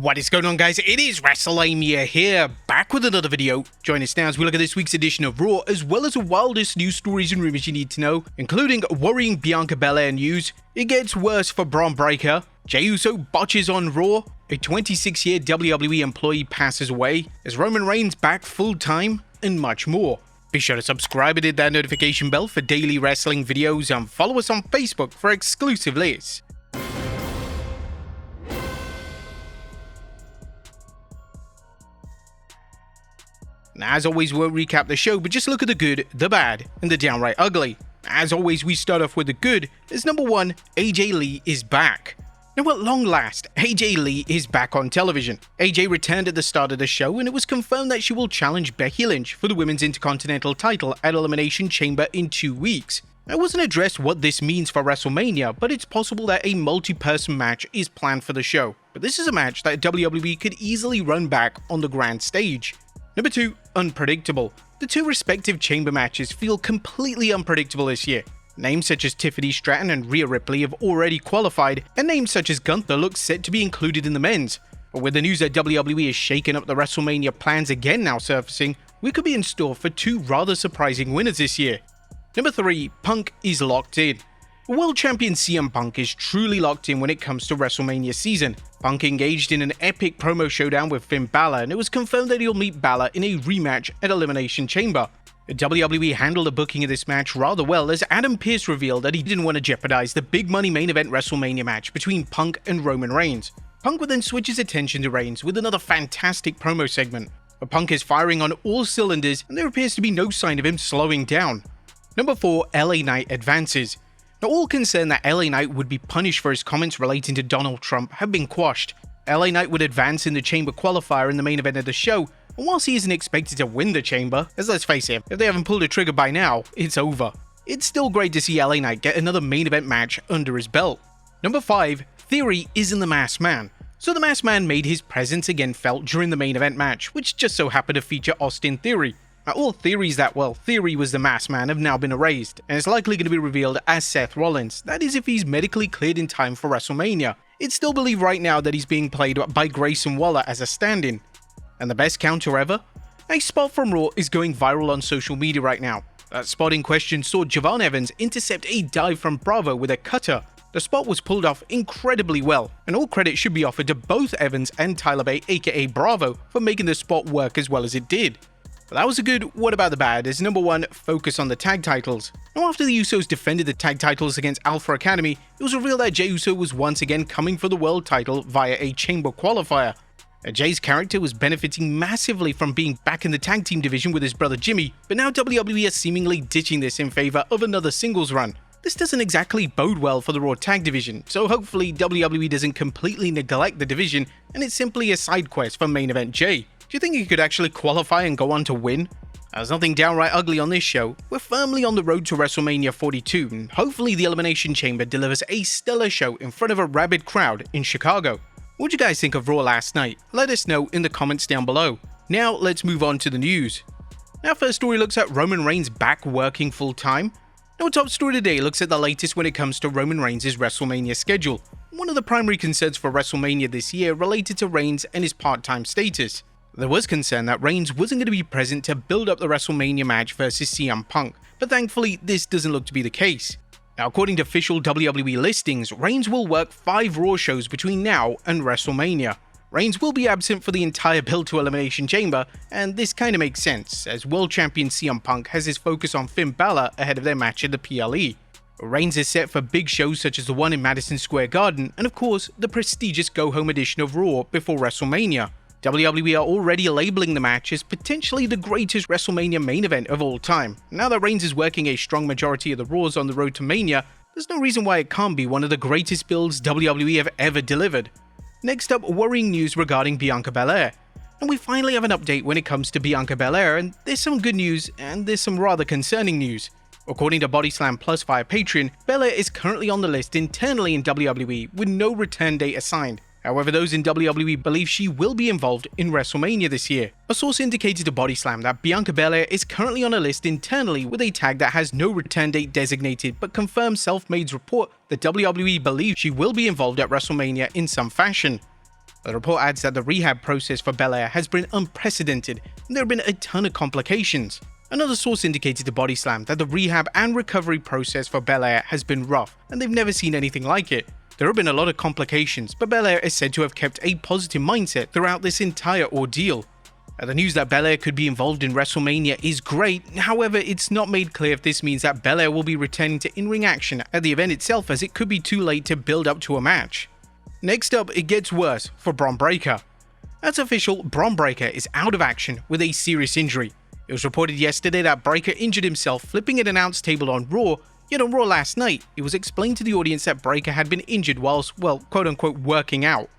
What is going on, guys? It is Wrestlelamia here, back with another video. Join us now as we look at this week's edition of Raw, as well as the wildest news stories and rumors you need to know, including worrying Bianca Belair news, it gets worse for Bron Breakker, Jey Uso botches on Raw, a 26-year WWE employee passes away, is Roman Reigns back full-time, and much more. Be sure to subscribe and hit that notification bell for daily wrestling videos, and follow us on Facebook for exclusive lists. Now, as always, we won't recap the show, but just look at the good, the bad, and the downright ugly. As always, we start off with the good, as number one, AJ Lee is back. Now, at long last, AJ Lee is back on television. AJ returned at the start of the show, and it was confirmed that she will challenge Becky Lynch for the Women's Intercontinental title at Elimination Chamber in 2 weeks. It wasn't addressed what this means for WrestleMania, but it's possible that a multi-person match is planned for the show. But this is a match that WWE could easily run back on the grand stage. Number 2, unpredictable. The two respective chamber matches feel completely unpredictable this year. Names such as Tiffany Stratton and Rhea Ripley have already qualified, and names such as Gunther look set to be included in the men's. But with the news that WWE is shaking up the WrestleMania plans again now surfacing, we could be in store for two rather surprising winners this year. Number 3, Punk is locked in. World Champion CM Punk is truly locked in when it comes to WrestleMania season. Punk engaged in an epic promo showdown with Finn Balor, and it was confirmed that he'll meet Balor in a rematch at Elimination Chamber. WWE handled the booking of this match rather well, as Adam Pearce revealed that he didn't want to jeopardize the big money main event WrestleMania match between Punk and Roman Reigns. Punk would then switch his attention to Reigns with another fantastic promo segment. But Punk is firing on all cylinders, and there appears to be no sign of him slowing down. Number 4, LA Knight advances. Now, all concern that LA Knight would be punished for his comments relating to Donald Trump have been quashed. LA Knight would advance in the Chamber qualifier in the main event of the show, and whilst he isn't expected to win the Chamber, as let's face it, if they haven't pulled a trigger by now, it's over. It's still great to see LA Knight get another main event match under his belt. Number 5, Theory isn't the Masked Man. So the Masked Man made his presence again felt during the main event match, which just so happened to feature Austin Theory. Now, all theories that, well, Theory was the Masked Man have now been erased, and it's likely going to be revealed as Seth Rollins, that is if he's medically cleared in time for WrestleMania. It's still believed right now that he's being played by Grayson Waller as a stand-in. And the best counter ever? A spot from Raw is going viral on social media right now. That spot in question saw Javon Evans intercept a dive from Bravo with a cutter. The spot was pulled off incredibly well, and all credit should be offered to both Evans and Tyler Bate, aka Bravo, for making the spot work as well as it did. But that was a good what about the bad, as number 1, focus on the tag titles. Now, after the Usos defended the tag titles against Alpha Academy, it was revealed that Jey Uso was once again coming for the world title via a chamber qualifier. Jey's character was benefiting massively from being back in the tag team division with his brother Jimmy, but now WWE is seemingly ditching this in favor of another singles run. This doesn't exactly bode well for the Raw tag division, so hopefully WWE doesn't completely neglect the division and it's simply a side quest for main event Jey. Do you think he could actually qualify and go on to win? There's nothing downright ugly on this show. We're firmly on the road to WrestleMania 42, and hopefully the Elimination Chamber delivers a stellar show in front of a rabid crowd in Chicago. What did you guys think of Raw last night? Let us know in the comments down below. Now let's move on to the news. Our first story looks at Roman Reigns back working full-time. Our top story today looks at the latest when it comes to Roman Reigns' WrestleMania schedule. One of the primary concerns for WrestleMania this year related to Reigns and his part-time status. There was concern that Reigns wasn't going to be present to build up the WrestleMania match versus CM Punk, but thankfully this doesn't look to be the case. Now, according to official WWE listings, Reigns will work 5 Raw shows between now and WrestleMania. Reigns will be absent for the entire build to Elimination Chamber, and this kinda makes sense, as World Champion CM Punk has his focus on Finn Balor ahead of their match at the PLE. Reigns is set for big shows such as the one in Madison Square Garden, and of course, the prestigious go-home edition of Raw before WrestleMania. WWE are already labeling the match as potentially the greatest WrestleMania main event of all time. Now that Reigns is working a strong majority of the Raws on the road to Mania, there's no reason why it can't be one of the greatest builds WWE have ever delivered. Next up, worrying news regarding Bianca Belair. And we finally have an update when it comes to Bianca Belair, and there's some good news and there's some rather concerning news. According to Body Slam Plus via Patreon, Belair is currently on the list internally in WWE with no return date assigned. However, those in WWE believe she will be involved in WrestleMania this year. A source indicated to Body Slam that Bianca Belair is currently on a list internally with a tag that has no return date designated, but confirms Self-Made's report that WWE believes she will be involved at WrestleMania in some fashion. The report adds that the rehab process for Belair has been unprecedented and there have been a ton of complications. Another source indicated to Body Slam that the rehab and recovery process for Belair has been rough and they've never seen anything like it. There have been a lot of complications, but Belair is said to have kept a positive mindset throughout this entire ordeal. The news that Belair could be involved in WrestleMania is great, however it's not made clear if this means that Belair will be returning to in-ring action at the event itself, as it could be too late to build up to a match. Next up, it gets worse for Bron Breakker. As official, Bron Breakker is out of action with a serious injury. It was reported yesterday that Breakker injured himself flipping an announce table on Raw, yet on Raw last night, it was explained to the audience that Breakker had been injured whilst, well, quote-unquote working out.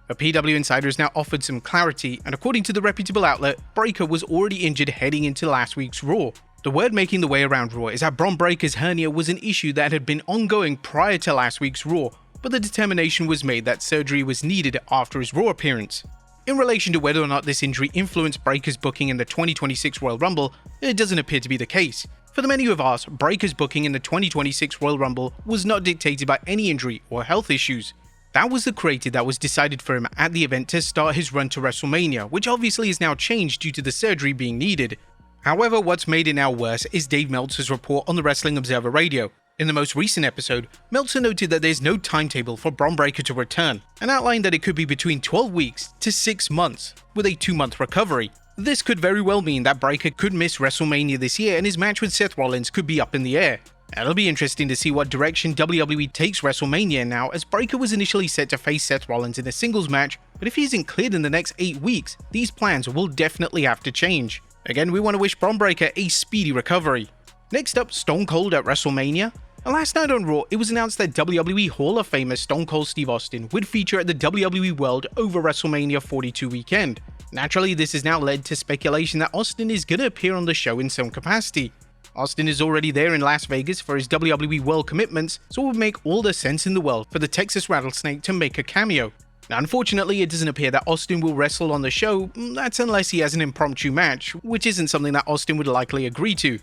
A PW Insider has now offered some clarity, and according to the reputable outlet, Breakker was already injured heading into last week's Raw. The word making the way around Raw is that Bron Breakker's hernia was an issue that had been ongoing prior to last week's Raw, but the determination was made that surgery was needed after his Raw appearance. In relation to whether or not this injury influenced Breakker's booking in the 2026 Royal Rumble, it doesn't appear to be the case. For the many who have asked, Breakker's booking in the 2026 Royal Rumble was not dictated by any injury or health issues. That was the creative that was decided for him at the event to start his run to WrestleMania, which obviously is now changed due to the surgery being needed. However, what's made it now worse is Dave Meltzer's report on the Wrestling Observer Radio. In the most recent episode, Meltzer noted that there's no timetable for Bron Breakker to return, and outlined that it could be between 12 weeks to 6 months, with a 2-month recovery. This could very well mean that Breakker could miss WrestleMania this year and his match with Seth Rollins could be up in the air. It'll be interesting to see what direction WWE takes WrestleMania now, as Breakker was initially set to face Seth Rollins in a singles match, but if he isn't cleared in the next 8 weeks, these plans will definitely have to change. Again, we want to wish Bron Breakker a speedy recovery. Next up, Stone Cold at WrestleMania. Last night on Raw, it was announced that WWE Hall of Famer Stone Cold Steve Austin would feature at the WWE World over WrestleMania 42 weekend. Naturally, this has now led to speculation that Austin is going to appear on the show in some capacity. Austin is already there in Las Vegas for his WWE World commitments, so it would make all the sense in the world for the Texas Rattlesnake to make a cameo. Now, unfortunately, it doesn't appear that Austin will wrestle on the show, that's unless he has an impromptu match, which isn't something that Austin would likely agree to.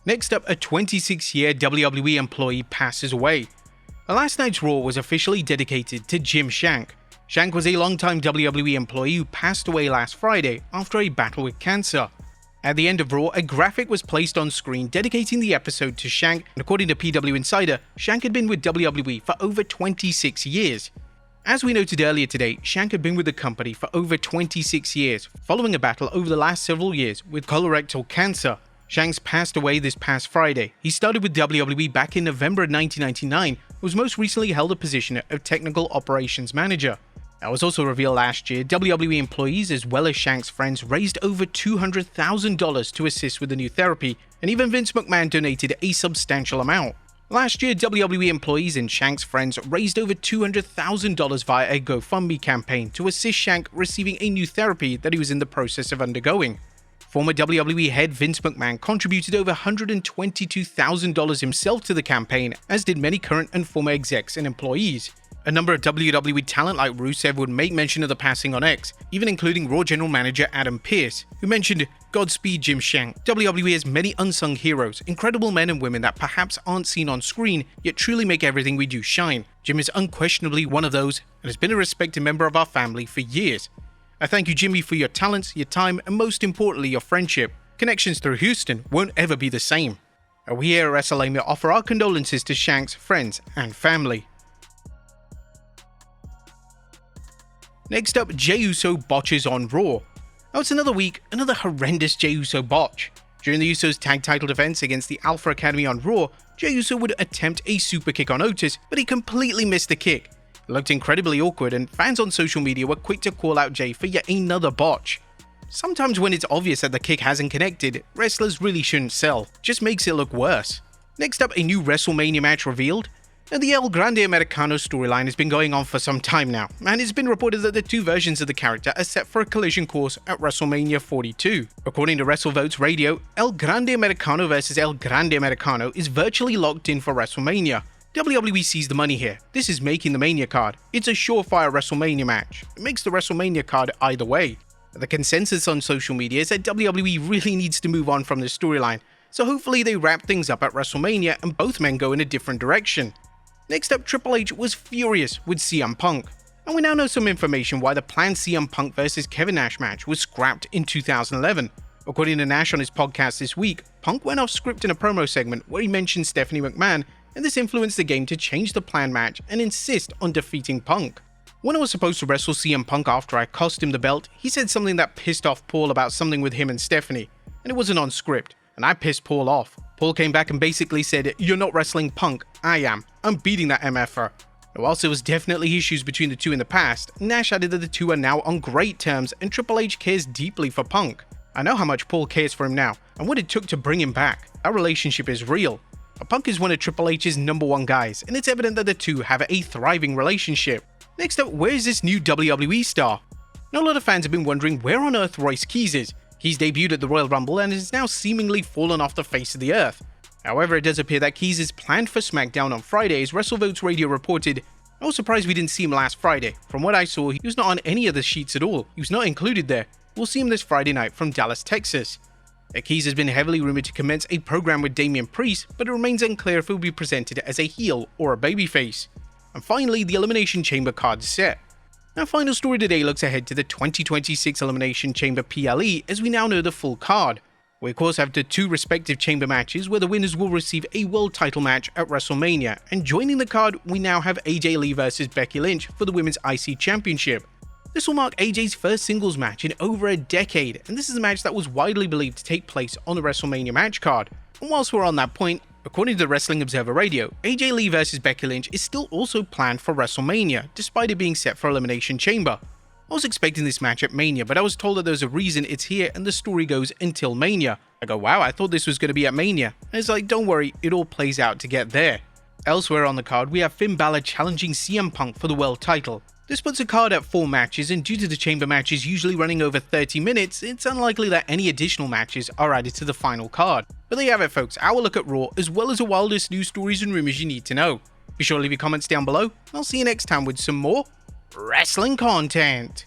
Next up, a 26-year WWE employee passes away. Last night's Raw was officially dedicated to Jim Shank. Shank was a longtime WWE employee who passed away last Friday after a battle with cancer. At the end of Raw, a graphic was placed on screen dedicating the episode to Shank, and according to PW Insider, Shank had been with WWE for over 26 years. As we noted earlier today, Shank had been with the company for over 26 years, following a battle over the last several years with colorectal cancer. Shank's passed away this past Friday. He started with WWE back in November 1999, and was most recently held a position of Technical Operations Manager. It was also revealed last year, WWE employees as well as Shank's friends raised over $200,000 to assist with the new therapy, and even Vince McMahon donated a substantial amount. Last year, WWE employees and Shank's friends raised over $200,000 via a GoFundMe campaign to assist Shank receiving a new therapy that he was in the process of undergoing. Former WWE head Vince McMahon contributed over $122,000 himself to the campaign, as did many current and former execs and employees. A number of WWE talent like Rusev would make mention of the passing on X, even including Raw General Manager Adam Pearce, who mentioned, "Godspeed Jim Shank. WWE has many unsung heroes, incredible men and women that perhaps aren't seen on screen, yet truly make everything we do shine. Jim is unquestionably one of those, and has been a respected member of our family for years. I thank you, Jimmy, for your talents, your time, and most importantly, your friendship. Connections through Houston won't ever be the same." We here at Wrestlelamia offer our condolences to Shank's friends and family. Next up, Jey Uso botches on Raw. Now it's another week, another horrendous Jey Uso botch. During the Usos tag title defense against the Alpha Academy on Raw, Jey Uso would attempt a super kick on Otis, but he completely missed the kick. It looked incredibly awkward, and fans on social media were quick to call out Jey for yet another botch. Sometimes when it's obvious that the kick hasn't connected, wrestlers really shouldn't sell, just makes it look worse. Next up, a new WrestleMania match revealed. Now, the El Grande Americano storyline has been going on for some time now, and it's been reported that the two versions of the character are set for a collision course at WrestleMania 42. According to WrestleVotes Radio, El Grande Americano vs El Grande Americano is virtually locked in for WrestleMania. WWE sees the money here. This is making the Mania card. It's a surefire WrestleMania match. It makes the WrestleMania card either way. The consensus on social media is that WWE really needs to move on from this storyline, so hopefully they wrap things up at WrestleMania and both men go in a different direction. Next up, Triple H was furious with CM Punk. And we now know some information why the planned CM Punk vs Kevin Nash match was scrapped in 2011. According to Nash on his podcast this week, Punk went off script in a promo segment where he mentioned Stephanie McMahon, and this influenced the game to change the planned match and insist on defeating Punk. When I was supposed to wrestle CM Punk after I cost him the belt, he said something that pissed off Paul about something with him and Stephanie, and it wasn't on script, and I pissed Paul off. Paul came back and basically said, "You're not wrestling Punk, I am. I'm beating that MFer." Now, whilst there was definitely issues between the two in the past, Nash added that the two are now on great terms and Triple H cares deeply for Punk. I know how much Paul cares for him now, and what it took to bring him back. Our relationship is real. Punk is one of Triple H's #1 guys, and it's evident that the two have a thriving relationship. Next up, where is this new WWE star? Now, a lot of fans have been wondering where on earth Royce Keys is. He's debuted at the Royal Rumble and has now seemingly fallen off the face of the earth. However, it does appear that Keys is planned for SmackDown on Friday, as WrestleVotes Radio reported. I was surprised we didn't see him last Friday. From what I saw, he was not on any of the sheets at all. He was not included there. We'll see him this Friday night from Dallas, Texas. Keys has been heavily rumored to commence a program with Damian Priest, but it remains unclear if he will be presented as a heel or a babyface. And finally, the Elimination Chamber card is set. Our final story today looks ahead to the 2026 Elimination Chamber PLE, as we now know the full card. We of course have the two respective chamber matches where the winners will receive a world title match at WrestleMania, and joining the card we now have AJ Lee vs Becky Lynch for the Women's IC Championship. This will mark AJ's first singles match in over a decade, and this is a match that was widely believed to take place on the WrestleMania match card. And whilst we're on that point, according to the Wrestling Observer Radio, AJ Lee vs Becky Lynch is still also planned for WrestleMania, despite it being set for Elimination Chamber. I was expecting this match at Mania, but I was told that there's a reason it's here and the story goes until Mania. I go, wow, I thought this was going to be at Mania. And it's like, don't worry, it all plays out to get there. Elsewhere on the card, we have Finn Balor challenging CM Punk for the world title. This puts the card at 4 matches, and due to the chamber matches usually running over 30 minutes, it's unlikely that any additional matches are added to the final card. But there you have it folks, our look at Raw, as well as the wildest news stories and rumors you need to know. Be sure to leave your comments down below, and I'll see you next time with some more wrestling content.